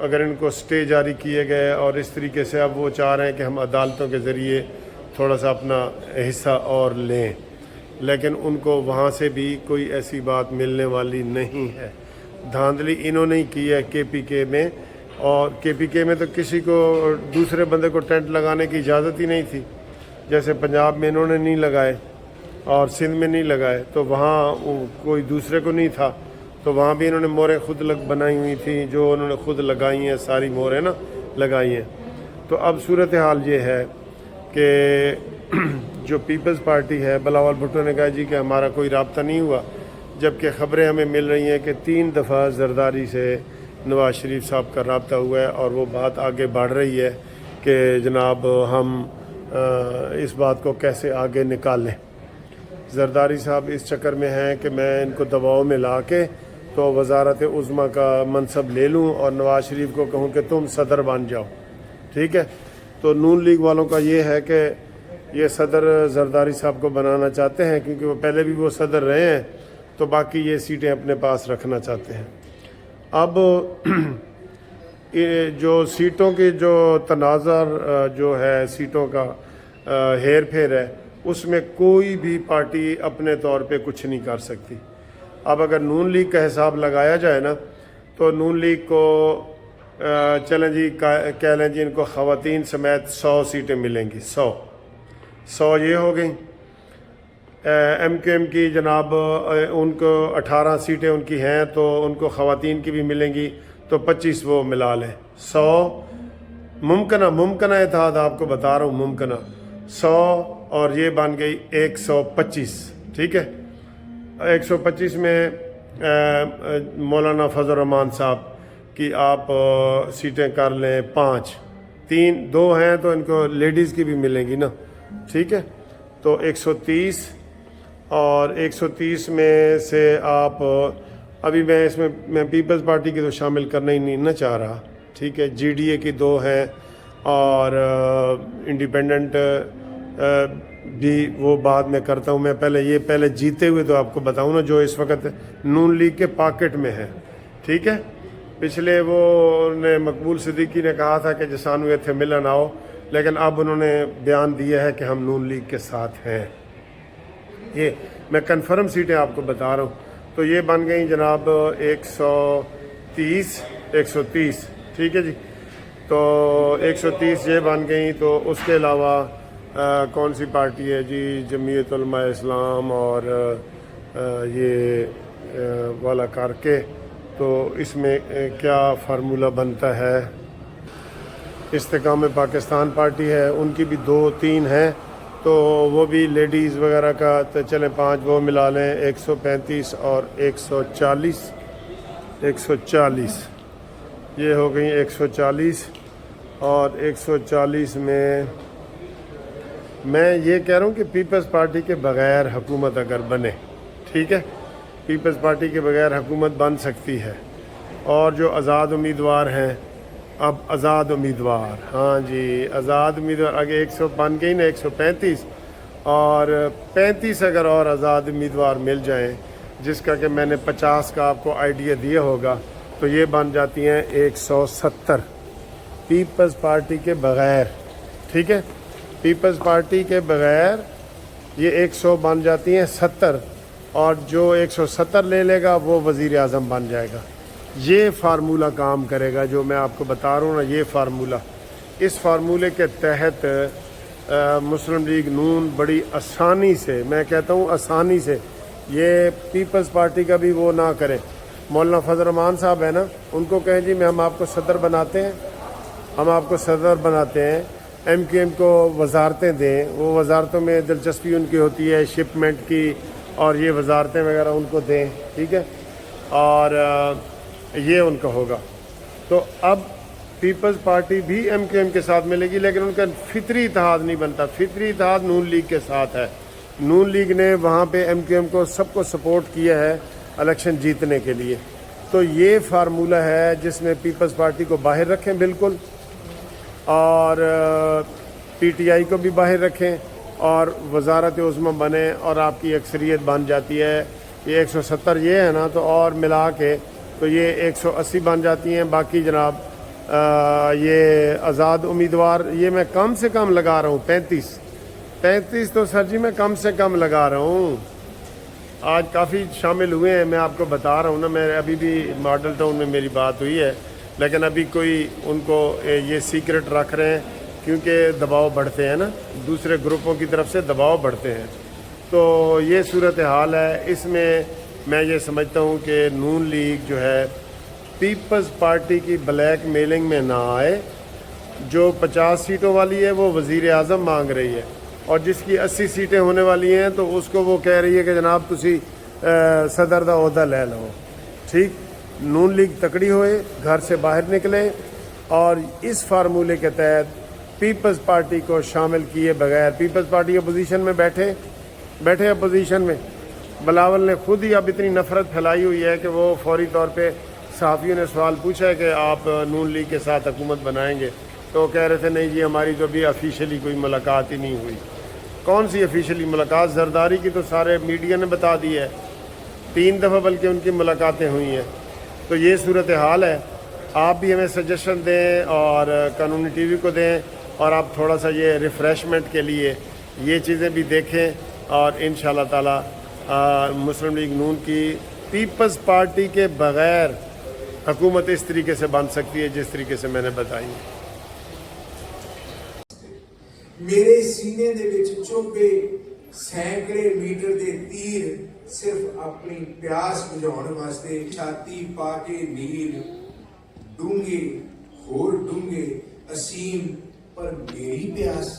اگر ان کو سٹے جاری کیے گئے اور اس طریقے سے اب وہ چاہ رہے ہیں کہ ہم عدالتوں کے ذریعے تھوڑا سا اپنا حصہ اور لیں، لیکن ان کو وہاں سے بھی کوئی ایسی بات ملنے والی نہیں ہے۔ دھاندلی انہوں نے کی ہے کے پی کے میں، اور کے پی کے میں تو کسی کو دوسرے بندے کو ٹینٹ لگانے کی اجازت ہی نہیں تھی، جیسے پنجاب میں انہوں نے نہیں لگائے اور سندھ میں نہیں لگائے، تو وہاں کوئی دوسرے کو نہیں تھا، تو وہاں بھی انہوں نے موریں خود بنائی ہوئی تھیں، جو انہوں نے خود لگائی ہیں، ساری موریں نا لگائی ہیں۔ تو اب صورتحال یہ ہے کہ جو پیپلز پارٹی ہے، بلاول بھٹو نے کہا جی کہ ہمارا کوئی رابطہ نہیں ہوا، جبکہ خبریں ہمیں مل رہی ہیں کہ 3 دفعہ زرداری سے نواز شریف صاحب کا رابطہ ہوا ہے، اور وہ بات آگے بڑھ رہی ہے کہ جناب ہم اس بات کو کیسے آگے نکالیں۔ زرداری صاحب اس چکر میں ہیں کہ میں ان کو دباؤ میں لا کے تو وزارت عظمیٰ کا منصب لے لوں اور نواز شریف کو کہوں کہ تم صدر بن جاؤ، ٹھیک ہے۔ تو نون لیگ والوں کا یہ ہے کہ یہ صدر زرداری صاحب کو بنانا چاہتے ہیں، کیونکہ وہ پہلے بھی وہ صدر رہے ہیں، تو باقی یہ سیٹیں اپنے پاس رکھنا چاہتے ہیں۔ اب جو سیٹوں کی جو تنازع جو ہے، سیٹوں کا ہیر پھیر ہے، اس میں کوئی بھی پارٹی اپنے طور پہ کچھ نہیں کر سکتی۔ اب اگر نون لیگ کا حساب لگایا جائے نا، تو نون لیگ کو چلیں جی کہہ لیں جی ان کو خواتین سمیت 100 سیٹیں ملیں گی، 100 یہ ہو گئیں۔ ایم کیو ایم کی جناب ان کو 18 سیٹیں ان کی ہیں، تو ان کو خواتین کی بھی ملیں گی، تو 25 وہ ملا لیں، 100 ممکنہ اتحاد آپ کو بتا رہا ہوں، ممکنہ 100، اور یہ بن گئی 125، ٹھیک ہے۔ 125 میں مولانا فضل الرحمان صاحب کی آپ سیٹیں کر لیں 5، 2 ہیں تو ان کو لیڈیز کی بھی ملیں گی نا، ٹھیک ہے۔ تو 130، اور 130 میں سے آپ ابھی میں اس میں پیپلز پارٹی کی تو شامل کرنا ہی نہیں چاہ رہا، ٹھیک ہے۔ جی ڈی اے کی 2 ہیں، اور انڈیپینڈنٹ بھی وہ بعد میں کرتا ہوں، میں پہلے جیتے ہوئے تو آپ کو بتاؤں نا، جو اس وقت نون لیگ کے پاکٹ میں ہے، ٹھیک ہے۔ پچھلے وہ نے مقبول صدیقی نے کہا تھا کہ جسان ہوئے تھے ملن آؤ، لیکن اب انہوں نے بیان دیا ہے کہ ہم نون لیگ کے ساتھ ہیں۔ یہ میں کنفرم سیٹیں آپ کو بتا رہا ہوں۔ تو یہ بن گئیں جناب 130، ٹھیک ہے جی۔ تو 130 یہ بن گئیں، تو اس کے علاوہ کون سی پارٹی ہے جی؟ جمعیت علماء اسلام اور یہ والا کر کے، تو اس میں کیا فارمولہ بنتا ہے؟ استحکام پاکستان پارٹی ہے، ان کی بھی 2-3 ہیں، تو وہ بھی لیڈیز وغیرہ کا، تو چلیں 5 وہ ملا لیں، 135 اور 140 یہ ہو گئی 140۔ اور 140 میں یہ کہہ رہا ہوں کہ پیپلز پارٹی کے بغیر حکومت اگر بنے، ٹھیک ہے، پیپلز پارٹی کے بغیر حکومت بن سکتی ہے۔ اور جو آزاد امیدوار ہیں، اب آزاد امیدوار، ہاں جی آزاد امیدوار، آگے 100 بن گئی نا 135، اور 35 اگر اور آزاد امیدوار مل جائیں، جس کا کہ میں نے 50 کا آپ کو آئیڈیا دیا ہوگا، تو یہ بن جاتی ہیں 170 پیپلز پارٹی کے بغیر، ٹھیک ہے۔ پیپلز پارٹی کے بغیر یہ 100 بن جاتی ہیں 70، اور جو 170 لے لے گا وہ وزیر اعظم بن جائے گا۔ یہ فارمولہ کام کرے گا جو میں آپ کو بتا رہا ہوں نا، یہ فارمولہ، اس فارمولے کے تحت مسلم لیگ نون بڑی آسانی سے، میں کہتا ہوں آسانی سے، یہ پیپلز پارٹی کا بھی وہ نہ کرے۔ مولانا فضل الرحمان صاحب ہیں نا، ان کو کہیں جی ہم آپ کو صدر بناتے ہیں، ہم آپ کو صدر بناتے ہیں، ایم کیو ایم کو وزارتیں دیں، وہ وزارتوں میں دلچسپی ان کی ہوتی ہے شپمنٹ کی، اور یہ وزارتیں وغیرہ ان کو دیں، ٹھیک ہے، اور یہ ان کا ہوگا۔ تو اب پیپلز پارٹی بھی ایم کیو ایم کے ساتھ ملے گی، لیکن ان کا فطری اتحاد نہیں بنتا۔ فطری اتحاد نون لیگ کے ساتھ ہے۔ نون لیگ نے وہاں پہ ایم کیو ایم کو سب کو سپورٹ کیا ہے الیکشن جیتنے کے لیے۔ تو یہ فارمولہ ہے جس میں پیپلز پارٹی کو باہر رکھیں بالکل، اور پی ٹی آئی کو بھی باہر رکھیں، اور وزارت عظمیٰ بنے، اور آپ کی اکثریت بن جاتی ہے۔ یہ 170 یہ ہے نا، تو اور ملا کے تو یہ 180 بن جاتی ہیں۔ باقی جناب یہ آزاد امیدوار یہ میں کم سے کم لگا رہا ہوں 35 تو سر جی میں کم سے کم لگا رہا ہوں. آج کافی شامل ہوئے ہیں, میں آپ کو بتا رہا ہوں نا, میں ابھی بھی ماڈل ٹاؤن میں میری بات ہوئی ہے, لیکن ابھی کوئی ان کو یہ سیکرٹ رکھ رہے ہیں کیونکہ دباؤ بڑھتے ہیں نا, دوسرے گروپوں کی طرف سے دباؤ بڑھتے ہیں. تو یہ صورتحال ہے. اس میں یہ سمجھتا ہوں کہ نون لیگ جو ہے پیپلز پارٹی کی بلیک میلنگ میں نہ آئے. جو 50 سیٹوں والی ہے وہ وزیر اعظم مانگ رہی ہے, اور جس کی 80 سیٹیں ہونے والی ہیں تو اس کو وہ کہہ رہی ہے کہ جناب تسی صدر دا عہدہ لے لو. ٹھیک, نون لیگ تکڑی ہوئے, گھر سے باہر نکلے, اور اس فارمولے کے تحت پیپلز پارٹی کو شامل کیے بغیر, پیپلز پارٹی اپوزیشن میں بیٹھے اپوزیشن میں. بلاول نے خود ہی اب اتنی نفرت پھیلائی ہوئی ہے کہ وہ فوری طور پہ صحافیوں نے سوال پوچھا ہے کہ آپ نون لیگ کے ساتھ حکومت بنائیں گے, تو کہہ رہے تھے نہیں جی ہماری تو ابھی آفیشیلی کوئی ملاقات ہی نہیں ہوئی. کون سی آفیشیلی ملاقات؟ زرداری کی تو سارے میڈیا نے بتا دی ہے, 3 دفعہ بلکہ ان کی ملاقاتیں ہوئی ہیں. تو یہ صورتحال ہے. آپ بھی ہمیں سجیشن دیں اور قانونی ٹی وی کو دیں, اور آپ تھوڑا سا یہ ریفریشمنٹ کے لیے یہ چیزیں بھی دیکھیں, اور انشاءاللہ تعالی مسلم لیگ نون کی پیپلز پارٹی کے بغیر حکومت اس طریقے سے بن سکتی ہے جس طریقے سے میں نے بتائی. میرے سینے دے وچ چوبے سینکڑے میٹر دے تیر صرف اپنی پیاس بجھاؤن واسطے چھاتی پا کے نیل ڈونگے ہور ڈونگے اسیم, پر میری پیاس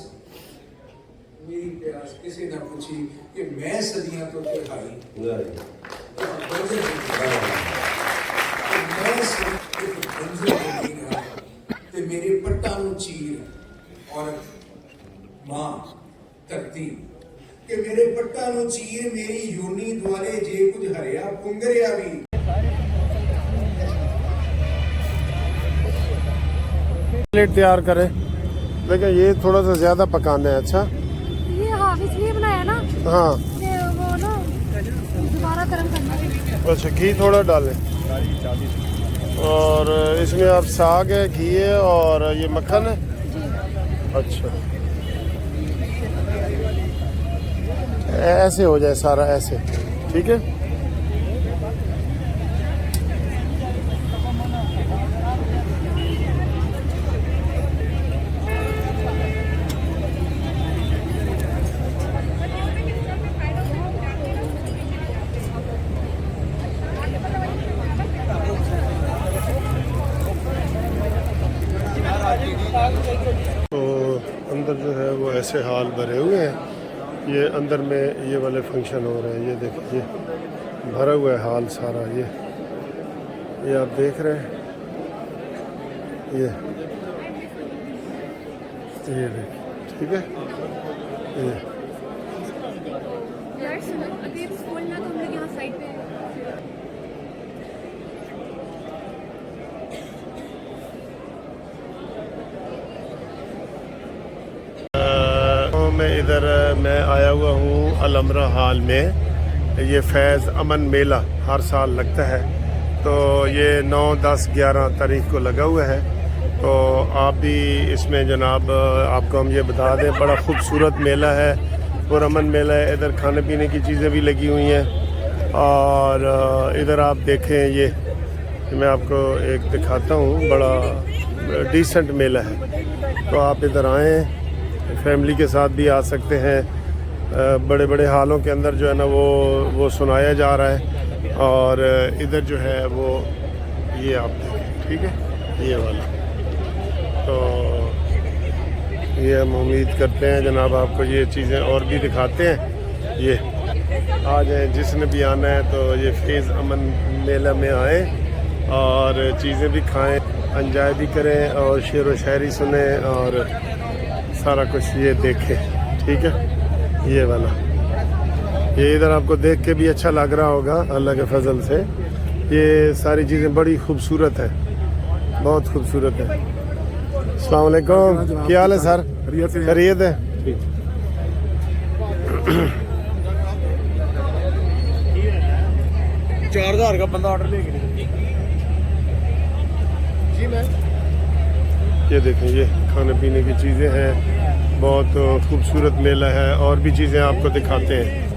کسی نہ پوچھی کہ میں صدیاں تو تہائی میرے پٹا نو چیر اور ماں کرتی کہ میرے پٹا نو چیر میری یونی دوالے جے کچھ ہریا پنگریا بھی. پلیٹ تیار کرے, لیکن یہ تھوڑا سا زیادہ پکانا ہے. اچھا یہ ہاف اس لیے بنایا نا, ہاں کہ وہ نا دوبارہ گرم کرنا ہے. اچھا گھی تھوڑا ڈالیں, اور اس میں آپ ساگ ہے, گھی ہے, اور یہ مکھن ہے. اچھا ایسے ہو جائے سارا, ایسے ٹھیک ہے. تو اندر جو ہے وہ ایسے حال بھرے ہوئے ہیں. یہ اندر میں یہ والے فنکشن ہو رہے ہیں. یہ دیکھیں یہ بھرا ہوا ہے حال سارا. یہ آپ دیکھ رہے ہیں, یہ دیکھیں ٹھیک ہے. یہ ادھر میں آیا ہوا ہوں الامرا ہال میں. یہ فیض امن میلہ ہر سال لگتا ہے, تو یہ 9, 10, 11 تاریخ کو لگا ہوا ہے. تو آپ بھی اس میں جناب آپ کو ہم یہ بتا دیں, بڑا خوبصورت میلہ ہے, پرامن میلہ ہے. ادھر کھانے پینے کی چیزیں بھی لگی ہوئی ہیں, اور ادھر آپ دیکھیں یہ میں آپ کو ایک دکھاتا ہوں, بڑا ڈیسنٹ میلہ ہے. تو آپ ادھر آئیں, فیملی کے ساتھ بھی آ سکتے ہیں. بڑے بڑے ہالوں کے اندر جو ہے نا وہ سنایا جا رہا ہے, اور ادھر جو ہے وہ یہ آپ دیکھیں ٹھیک ہے, یہ والا. تو یہ ہم امید کرتے ہیں جناب آپ کو یہ چیزیں اور بھی دکھاتے ہیں. یہ آ جائیں, جس نے بھی آنا ہے تو یہ فیض امن میلہ میں آئیں اور چیزیں بھی کھائیں, انجوائے بھی کریں, اور شعر و شاعری سنیں, اور سارا کچھ یہ دیکھیں ٹھیک ہے. یہ والا یہ ادھر آپ کو دیکھ کے بھی اچھا لگ رہا ہوگا اللہ کے فضل سے. یہ ساری چیزیں بڑی خوبصورت ہیں, بہت خوبصورت ہے. السلام علیکم, کیا حال ہے سر؟ خیریت ہے. 4000 کا بندہ آرڈر لے کے جی میں یہ دیکھیں یہ کھانے پینے کی چیزیں ہیں, بہت خوبصورت میلہ ہے, اور بھی چیزیں آپ کو دکھاتے ہیں.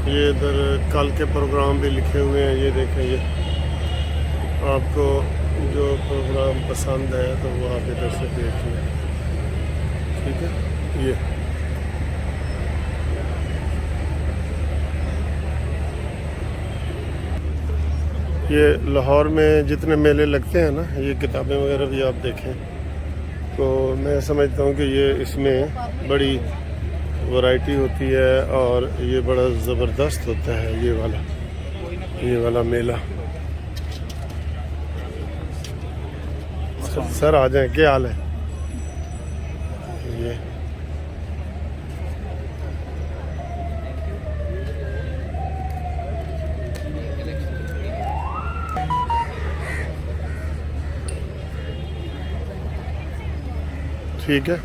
یہ ادھر کل کے پروگرام بھی لکھے ہوئے ہیں, یہ دیکھیں یہ آپ کو جو پروگرام پسند ہے تو وہ آپ ادھر سے دیکھ لیں. ٹھیک ہے, یہ لاہور میں جتنے میلے لگتے ہیں نا, یہ کتابیں وغیرہ بھی آپ دیکھیں تو میں سمجھتا ہوں کہ یہ اس میں بڑی ورائٹی ہوتی ہے اور یہ بڑا زبردست ہوتا ہے یہ والا میلہ. سر آ جائیں, کیا حال ہے؟ یہ ٹھیک ہے.